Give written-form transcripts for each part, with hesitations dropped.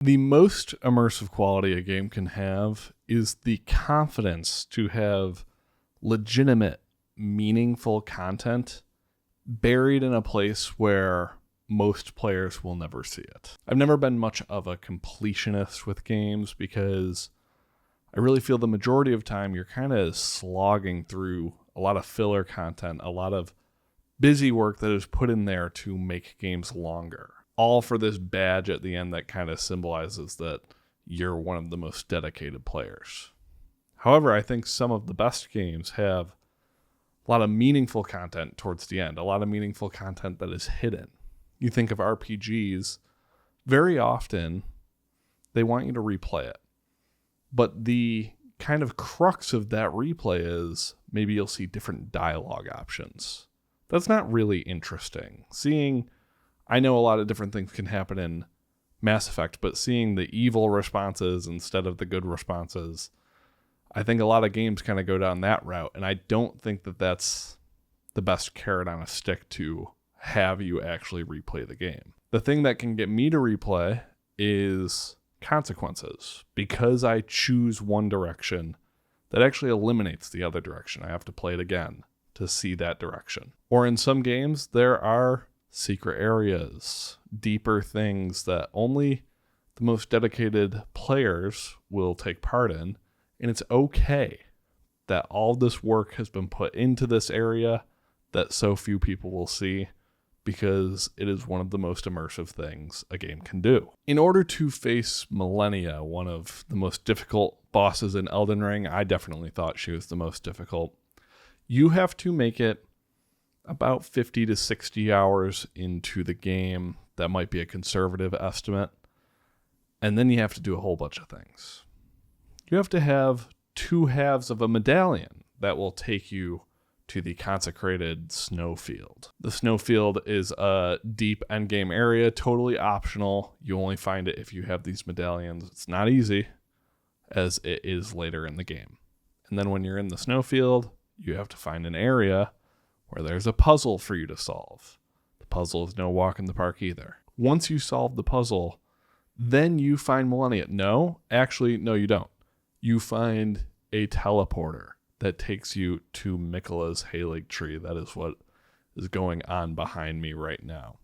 The most immersive quality a game can have is the confidence to have legitimate, meaningful content buried in a place where most players will never see it. I've never been much of a completionist with games because I really feel the majority of time you're kind of slogging through a lot of filler content, a lot of busy work that is put in there to make games longer. All for this badge at the end that kind of symbolizes that you're one of the most dedicated players. However, I think some of the best games have a lot of meaningful content towards the end, a lot of meaningful content that is hidden. You think of RPGs, very often they want you to replay it. But the kind of crux of that replay is maybe you'll see different dialogue options. That's not really interesting. I know a lot of different things can happen in Mass Effect, but seeing the evil responses instead of the good responses, I think a lot of games kind of go down that route, and I don't think that that's the best carrot on a stick to have you actually replay the game. The thing that can get me to replay is consequences. Because I choose one direction, that actually eliminates the other direction. I have to play it again to see that direction. Or in some games, there are secret areas, deeper things that only the most dedicated players will take part in. And it's okay that all this work has been put into this area that so few people will see, because it is one of the most immersive things a game can do. In order to face Millennia, one of the most difficult bosses in Elden Ring, I definitely thought she was the most difficult, you have to make it about 50 to 60 hours into the game. That might be a conservative estimate. And then you have to do a whole bunch of things. You have to have 2 halves of a medallion that will take you to the consecrated snowfield. The snowfield is a deep endgame area, totally optional. You only find it if you have these medallions. It's not easy, as it is later in the game. And then when you're in the snowfield, you have to find an area where there's a puzzle for you to solve. The puzzle is no walk in the park either. Once you solve the puzzle, then you find Millennia. No, you don't. You find a teleporter that takes you to Miquella's Halig tree. That is what is going on behind me right now.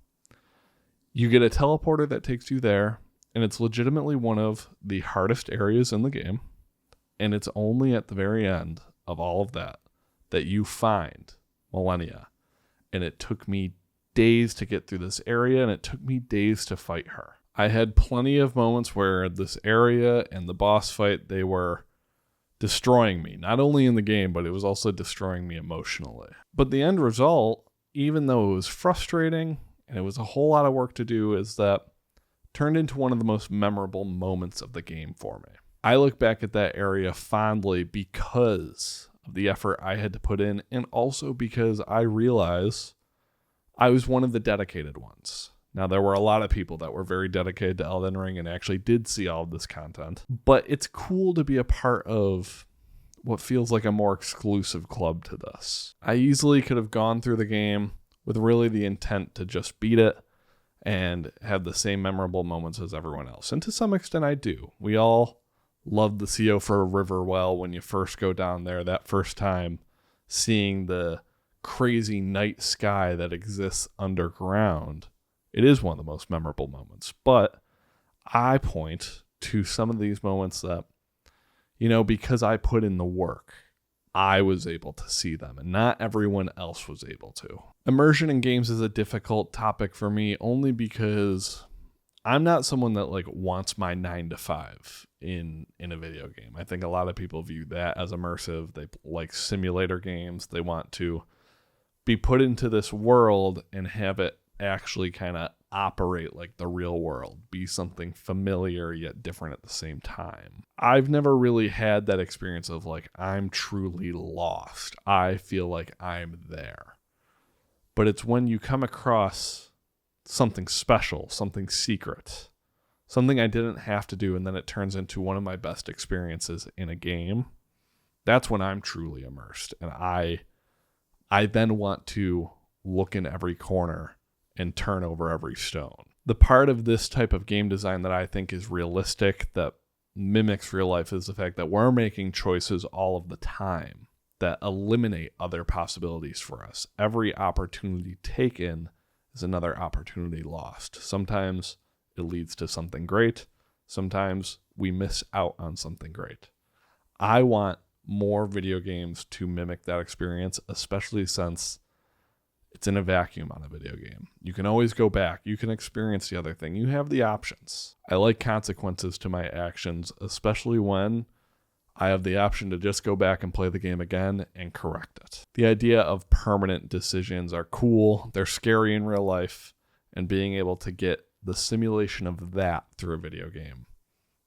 You get a teleporter that takes you there, and it's legitimately one of the hardest areas in the game, and it's only at the very end of all of that you find Millennia. And it took me days to get through this area, and it took me days to fight her. I had plenty of moments where this area and the boss fight, they were destroying me, not only in the game, but it was also destroying me emotionally. But the end result, even though it was frustrating and it was a whole lot of work to do, is that turned into one of the most memorable moments of the game for me. I look back at that area fondly because of the effort I had to put in, and also because I realize I was one of the dedicated ones. Now, there were a lot of people that were very dedicated to Elden Ring and actually did see all of this content. But it's cool to be a part of what feels like a more exclusive club to this. I easily could have gone through the game with really the intent to just beat it and have the same memorable moments as everyone else. And to some extent, I do. We all love the Seofor River well when you first go down there that first time, seeing the crazy night sky that exists underground. It is one of the most memorable moments, but I point to some of these moments that, because I put in the work, I was able to see them, and not everyone else was able to. Immersion in games is a difficult topic for me, only because I'm not someone that wants my 9 to 5 in a video game. I think a lot of people view that as immersive. They like simulator games. They want to be put into this world and have it actually kind of operate like the real world, be something familiar yet different at the same time. I've never really had that experience of I'm truly lost. I feel like I'm there. But it's when you come across something special, something secret, something I didn't have to do, and then it turns into one of my best experiences in a game. That's when I'm truly immersed, and I then want to look in every corner and turn over every stone. The part of this type of game design that I think is realistic, that mimics real life, is the fact that we're making choices all of the time that eliminate other possibilities for us. Every opportunity taken is another opportunity lost. Sometimes it leads to something great. Sometimes we miss out on something great. I want more video games to mimic that experience, especially since it's in a vacuum on a video game. You can always go back. You can experience the other thing. You have the options. I like consequences to my actions, especially when I have the option to just go back and play the game again and correct it. The idea of permanent decisions are cool. They're scary in real life, and being able to get the simulation of that through a video game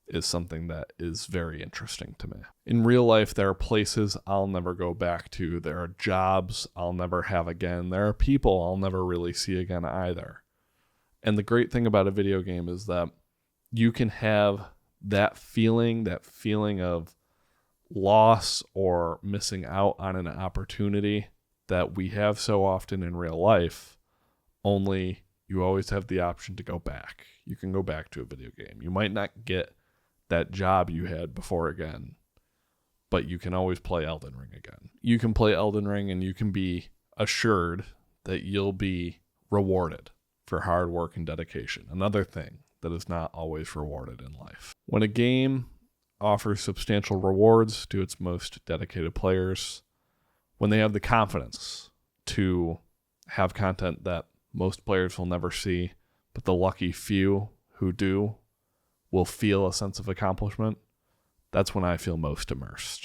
is something that is very interesting to me. In real life, there are places I'll never go back to. There are jobs I'll never have again. There are people I'll never really see again either. And the great thing about a video game is that you can have that feeling of loss or missing out on an opportunity that we have so often in real life, only you always have the option to go back. You can go back to a video game. You might not get that job you had before again, but you can always play Elden Ring again. You can play Elden Ring and you can be assured that you'll be rewarded for hard work and dedication. Another thing that is not always rewarded in life. When a game offers substantial rewards to its most dedicated players, when they have the confidence to have content that most players will never see, but the lucky few who do will feel a sense of accomplishment, that's when I feel most immersed.